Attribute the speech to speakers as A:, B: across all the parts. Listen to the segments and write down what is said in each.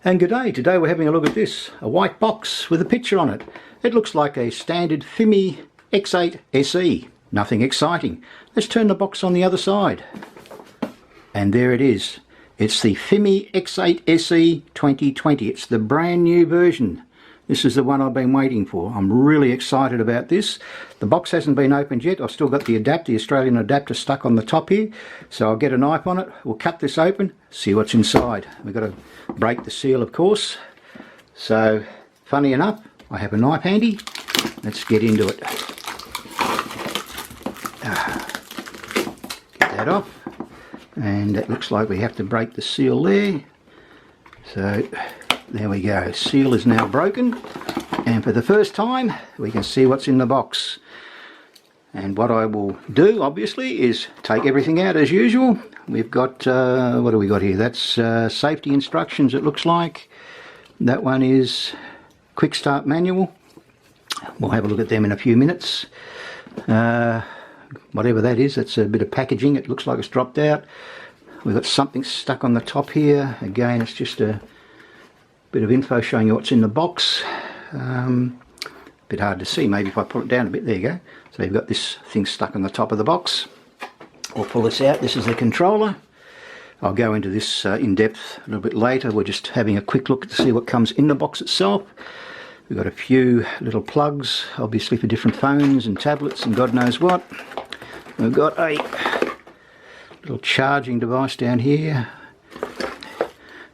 A: And good day. Today we're having a look at this, a white box with a picture on it. It looks like a standard Fimi X8 SE. Nothing exciting. Let's turn the box on the other side. And there it is. It's the Fimi X8 SE 2020. It's the brand new version. This is the one I've been waiting for. I'm really excited about this. The box hasn't been opened yet. I've still got the adapter, the Australian adapter, stuck on the top here. So I'll get a knife on it. We'll cut this open, see what's inside. We've got to break the seal, of course. So, funny enough, I have a knife handy. Let's get into it. Get that off. And it looks like we have to break the seal there. So, there we go. Seal is now broken. And for the first time, we can see what's in the box. And what I will do, obviously, is take everything out as usual. We've got, what do we got here? That's safety instructions, it looks like. That one is quick start manual. We'll have a look at them in a few minutes. Whatever that is, that's a bit of packaging. It looks like it's dropped out. We've got something stuck on the top here. Again, it's just a bit of info showing you what's in the box. A bit hard to see, maybe if I pull it down a bit. There you go. So you've got this thing stuck on the top of the box. We'll pull this out. This is the controller. I'll go into this in depth a little bit later. We're just having a quick look to see what comes in the box itself. We've got a few little plugs, obviously for different phones and tablets and God knows what. We've got a little charging device down here.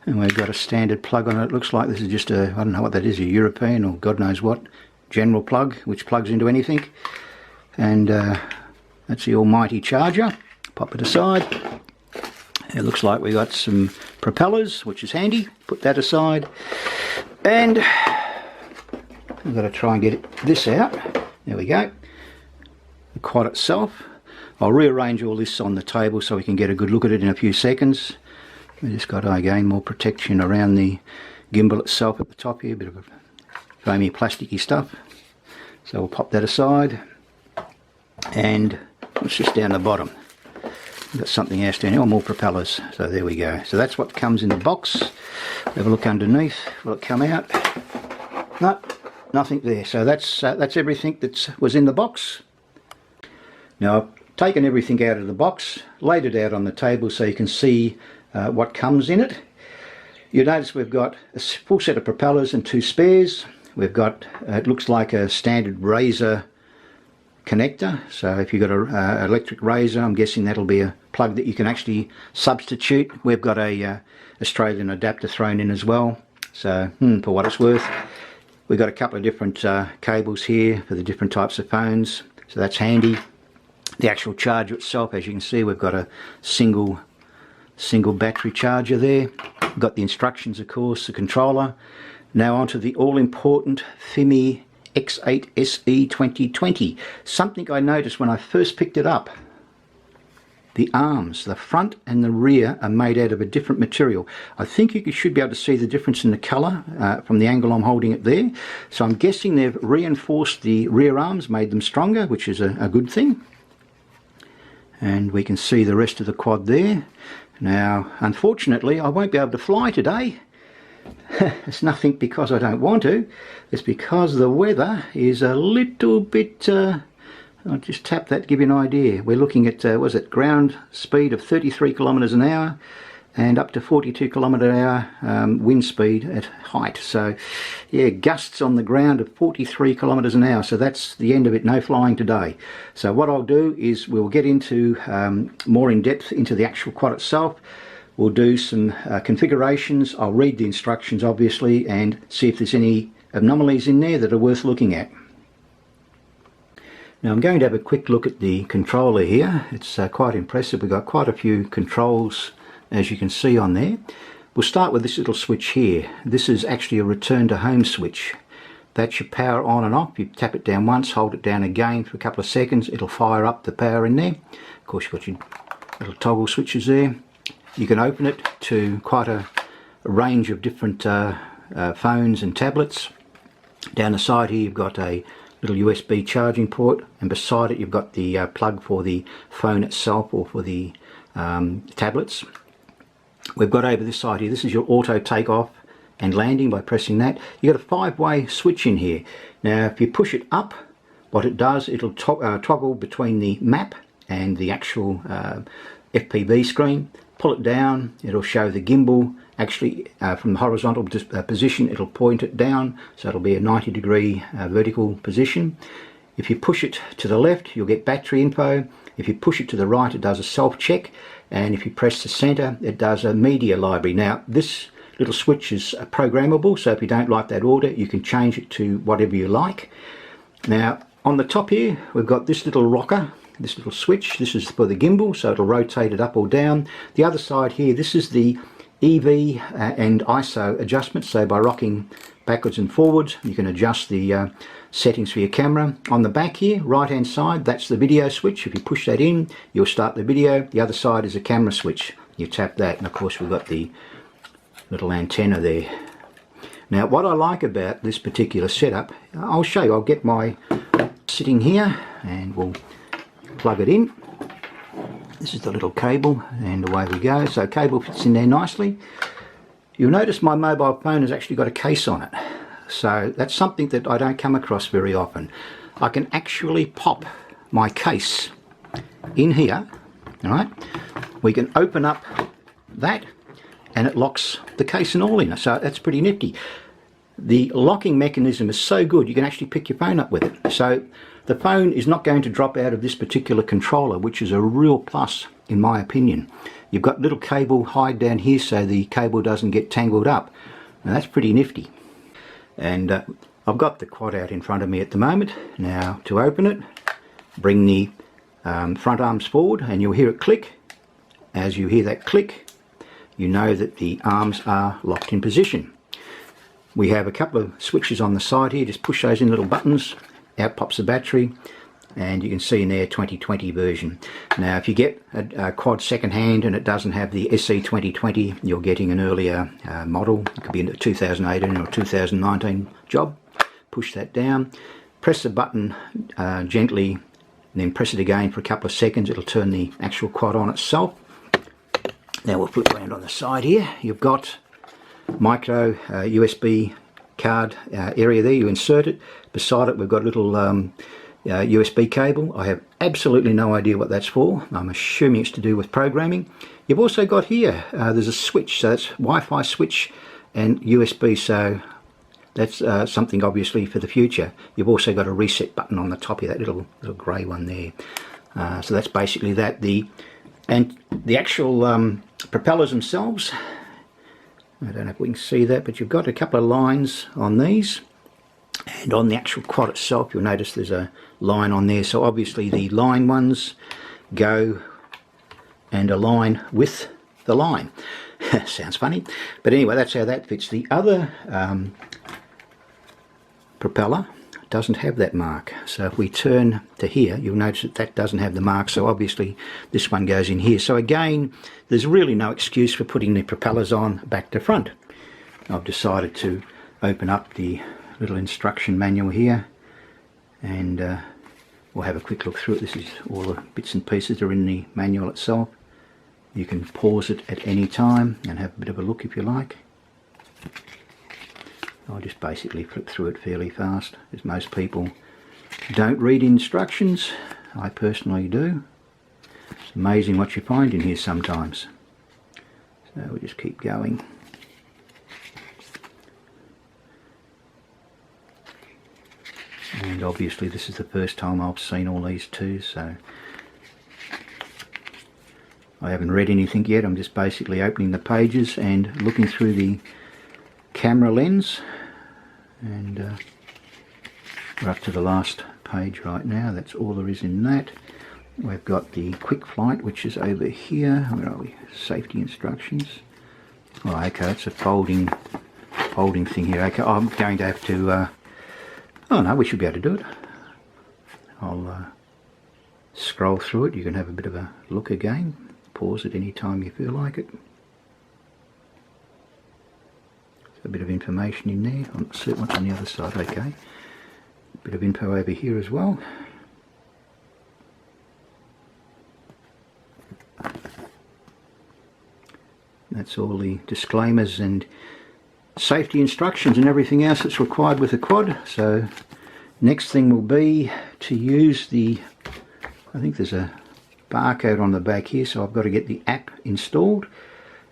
A: And we've got a standard plug on it. It looks like this is just a, I don't know what that is, a European or God knows what, general plug, which plugs into anything. And that's the almighty charger. Pop it aside. It looks like we got some propellers, which is handy. Put that aside. And we've got to try and get this out. There we go. The quad itself. I'll rearrange all this on the table so we can get a good look at it in a few seconds. We just got, again, more protection around the gimbal itself at the top here. A bit of foamy plasticky stuff. So we'll pop that aside. And it's just down the bottom. We've got something else down here, more propellers. So there we go. So that's what comes in the box. Have a look underneath. Will it come out? No, nothing there. So that's everything that was in the box. Now I've taken everything out of the box, laid it out on the table so you can see what comes in it. You notice we've got a full set of propellers and two spares. We've got, it looks like a standard razor connector. So if you've got an electric razor, I'm guessing that'll be a plug that you can actually substitute. We've got a Australian adapter thrown in as well. So for what it's worth, we've got a couple of different cables here for the different types of phones. So that's handy. The actual charger itself, as you can see, we've got a single battery charger there. We've got the instructions, of course, the controller. Now onto the all-important Fimi X8 SE 2020. Something I noticed when I first picked it up. The arms, the front and the rear, are made out of a different material. I think you should be able to see the difference in the colour from the angle I'm holding it there. So I'm guessing they've reinforced the rear arms, made them stronger, which is a good thing. And we can see the rest of the quad there. Now, unfortunately, I won't be able to fly today. It's nothing because I don't want to. It's because the weather is a little bit... I'll just tap that to give you an idea. We're looking at, was it ground speed of 33 kilometres an hour and up to 42 kilometre an hour wind speed at height. So, yeah, gusts on the ground of 43 kilometres an hour. So that's the end of it. No flying today. So what I'll do is we'll get into more in depth into the actual quad itself. We'll do some configurations. I'll read the instructions, obviously, and see if there's any anomalies in there that are worth looking at. Now I'm going to have a quick look at the controller here. It's quite impressive. We've got quite a few controls, as you can see on there. We'll start with this little switch here. This is actually a return to home switch. That's your power on and off. You tap it down once, hold it down again for a couple of seconds. It'll fire up the power in there. Of course, you've got your little toggle switches there. You can open it to quite a range of different phones and tablets. Down the side here you've got a little USB charging port, and beside it you've got the plug for the phone itself or for the tablets. We've got over this side here, this is your auto take off and landing by pressing that. You've got a 5-way switch in here. Now if you push it up, what it does, it'll toggle between the map and the actual FPV screen. Pull it down, it'll show the gimbal. Actually from the horizontal position, it'll point it down, so it'll be a 90-degree vertical position. If you push it to the left, you'll get battery info. If you push it to the right, it does a self-check, and if you press the center, it does a media library. Now this little switch is programmable, so if you don't like that order, you can change it to whatever you like. Now on the top here, we've got this little rocker, this little switch. This is for the gimbal, so it'll rotate it up or down. The other side here, this is the EV and ISO adjustment, so by rocking backwards and forwards you can adjust the settings for your camera. On the back here, right hand side, that's the video switch. If you push that in, you'll start the video. The other side is a camera switch. You tap that, and of course we've got the little antenna there. Now what I like about this particular setup, I'll show you. I'll get my sitting here and we'll plug it in. This is the little cable, and away we go. So cable fits in there nicely. You'll notice my mobile phone has actually got a case on it, so that's something that I don't come across very often. I can actually pop my case in here. All right, we can open up that and it locks the case and all in, so that's pretty nifty. The locking mechanism is so good, you can actually pick your phone up with it. So the phone is not going to drop out of this particular controller, which is a real plus in my opinion. You've got little cable hide down here so the cable doesn't get tangled up. Now that's pretty nifty. And I've got the quad out in front of me at the moment. Now to open it, bring the front arms forward and you'll hear it click. As you hear that click, you know that the arms are locked in position. We have a couple of switches on the side here. Just push those in, little buttons. Out pops the battery, and you can see in there 2020 version. Now if you get a quad second hand and it doesn't have the SE 2020, you're getting an earlier model. It could be a 2018 or 2019 job. Push that down, press the button gently, and then press it again for a couple of seconds. It'll turn the actual quad on itself. Now we'll flip around on the side here. You've got micro USB card area there. You insert it. Beside it we've got a little USB cable. I have absolutely no idea what that's for. I'm assuming it's to do with programming. You've also got here, there's a switch, so that's Wi-Fi switch and USB, so that's something obviously for the future. You've also got a reset button on the top of that little grey one there. So that's basically that. The actual propellers themselves, I don't know if we can see that, but you've got a couple of lines on these, and on the actual quad itself you'll notice there's a line on there, so obviously the line ones go and align with the line. Sounds funny, but anyway, that's how that fits. The other propeller doesn't have that mark, so if we turn to here you'll notice that that doesn't have the mark, so obviously this one goes in here. So again, there's really no excuse for putting the propellers on back to front. I've decided to open up the little instruction manual here, and we'll have a quick look through it. This is all the bits and pieces that are in the manual itself. You can pause it at any time and have a bit of a look if you like. I'll just basically flip through it fairly fast, as most people don't read instructions. I personally do. It's amazing what you find in here sometimes. So we'll just keep going. And obviously this is the first time I've seen all these too, so I haven't read anything yet. I'm just basically opening the pages and looking through the camera lens, and we're up to the last page right now. That's all there is in that. We've got the quick flight, which is over here. Where are we? Safety instructions. Oh, okay, it's a folding thing here. Okay, I'm going to have to oh no, we should be able to do it. I'll scroll through it. You can have a bit of a look again. Pause at any time you feel like it. A bit of information in there. I'm not certain what's on the other side. Okay, a bit of info over here as well. That's all the disclaimers and safety instructions and everything else that's required with the quad. So next thing will be to use the, I think there's a barcode on the back here, so I've got to get the app installed.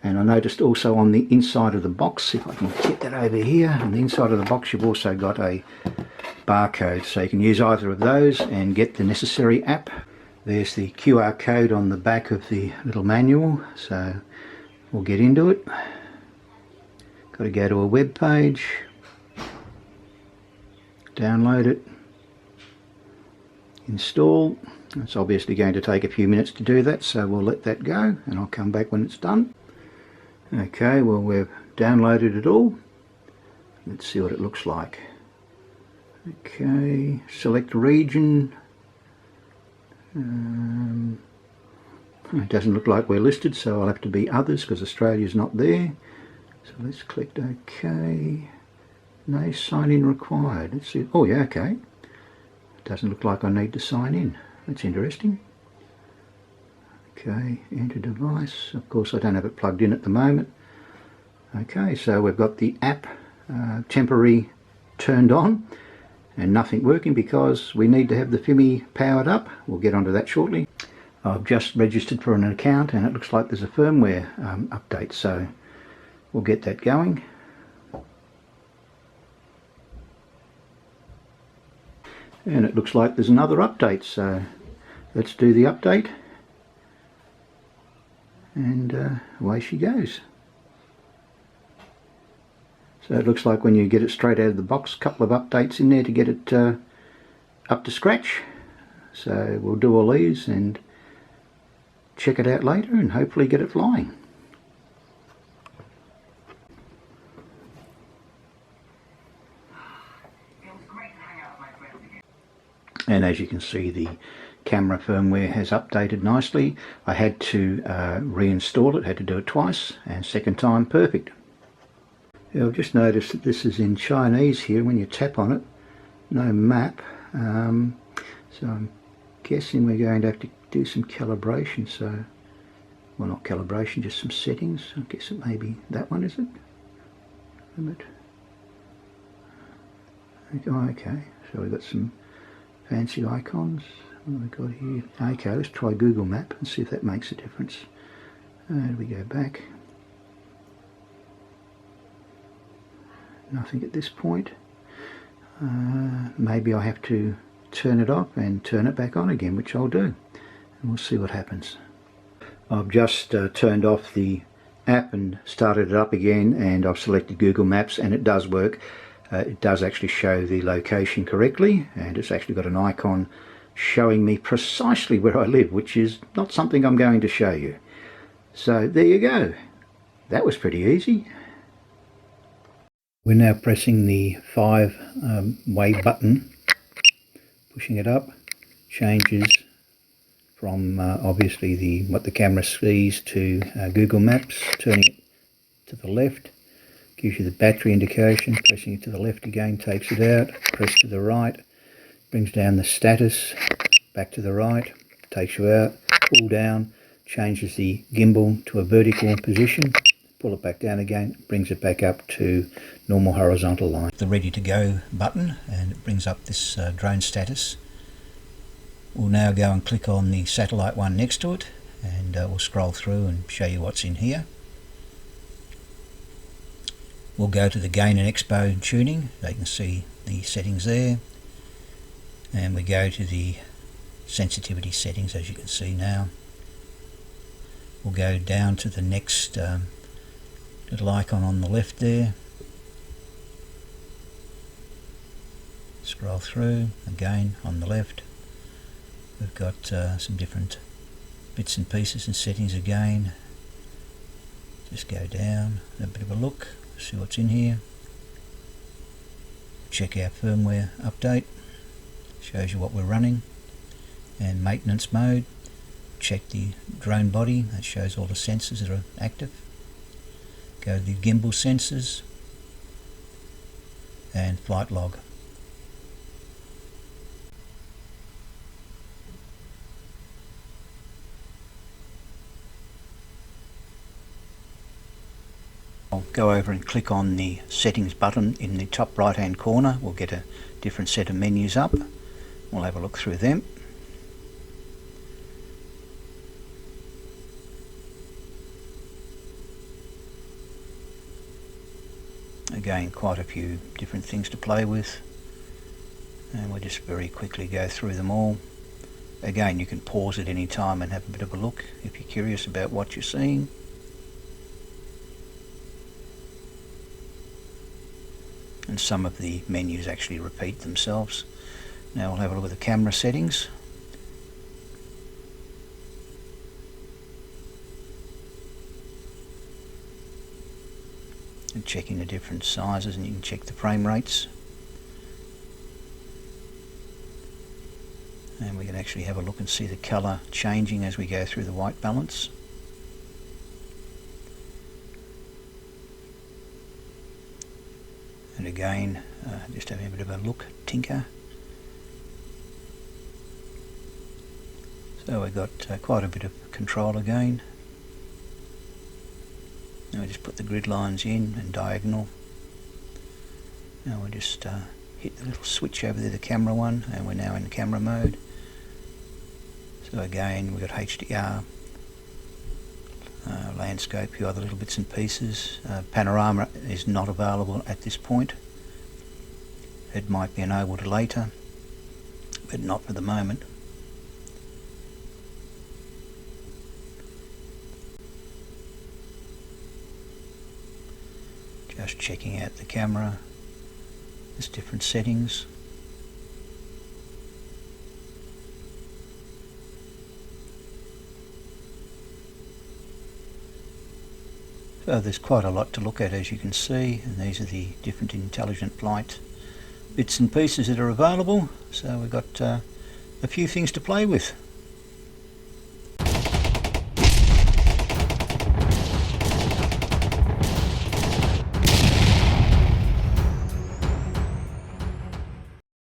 A: And I noticed also on the inside of the box, if I can get that over here, on the inside of the box you've also got a barcode, so you can use either of those and get the necessary app. There's the QR code on the back of the little manual, so we'll get into it. Got to go to a web page, download it, install. It's obviously going to take a few minutes to do that, so we'll let that go and I'll come back when it's done. Okay, well, we've downloaded it all. Let's see what it looks like. Okay, select region. It doesn't look like we're listed, so I'll have to be others because Australia's not there. So let's click OK. No sign in required. Let's see. Oh yeah, okay. It doesn't look like I need to sign in. That's interesting. Okay, enter device. Of course I don't have it plugged in at the moment. Okay, so we've got the app temporary turned on and nothing working because we need to have the Fimi powered up. We'll get onto that shortly. I've just registered for an account and it looks like there's a firmware update, so we'll get that going. And it looks like there's another update, so let's do the update. And away she goes. So it looks like when you get it straight out of the box, a couple of updates in there to get it up to scratch. So we'll do all these and check it out later and hopefully get it flying. And as you can see, the camera firmware has updated nicely. I had to reinstall it, had to do it twice, and second time perfect. Yeah, I've just noticed that this is in Chinese here. When you tap on it, no map, so I'm guessing we're going to have to do some calibration. So, well, not calibration, just some settings. I guess it may be that one, is it? Limit. Oh, okay, so we've got some fancy icons. What have we got here? Okay, let's try Google Map and see if that makes a difference. We go back. Nothing at this point. Maybe I have to turn it off and turn it back on again, which I'll do. And we'll see what happens. I've just turned off the app and started it up again, and I've selected Google Maps and it does work. It does actually show the location correctly, and it's actually got an icon showing me precisely where I live, which is not something I'm going to show you. So there you go. That was pretty easy. We're now pressing the 5-way button, pushing it up, changes from obviously what the camera sees to Google Maps, turning it to the left, gives you the battery indication, pressing it to the left again takes it out, press to the right, brings down the status, back to the right, takes you out, pull down, changes the gimbal to a vertical position, pull it back down again, brings it back up to normal horizontal line. The ready to go button, and it brings up this drone status. We'll now go and click on the satellite one next to it, and we'll scroll through and show you what's in here. We'll go to the gain and expo tuning. They can see the settings there, and we go to the sensitivity settings, as you can see now. We'll go down to the next little icon on the left there, scroll through again on the left. We've got some different bits and pieces and settings again. Just go down, have a bit of a look, see what's in here. Check our firmware update, shows you what we're running, and maintenance mode. Check the drone body, that shows all the sensors that are active. Go to the gimbal sensors and flight log. I'll go over and click on the settings button in the top right hand corner. We'll get a different set of menus up. We'll have a look through them. Again, quite a few different things to play with, and we'll just very quickly go through them all. Again, you can pause at any time and have a bit of a look if you're curious about what you're seeing. And some of the menus actually repeat themselves. Now we'll have a look at the camera settings. And checking the different sizes, and you can check the frame rates. And we can actually have a look and see the colour changing as we go through the white balance. And again, just having a bit of a look, tinker. So we've got quite a bit of control again. Now we just put the grid lines in and diagonal. Now we'll just hit the little switch over there, the camera one, and we're now in camera mode. So again, we've got HDR, landscape, a few other little bits and pieces. Panorama is not available at this point. It might be enabled later, but not for the moment. Just checking out the camera. There's different settings. So there's quite a lot to look at, as you can see, and these are the different intelligent flight bits and pieces that are available. So we've got a few things to play with.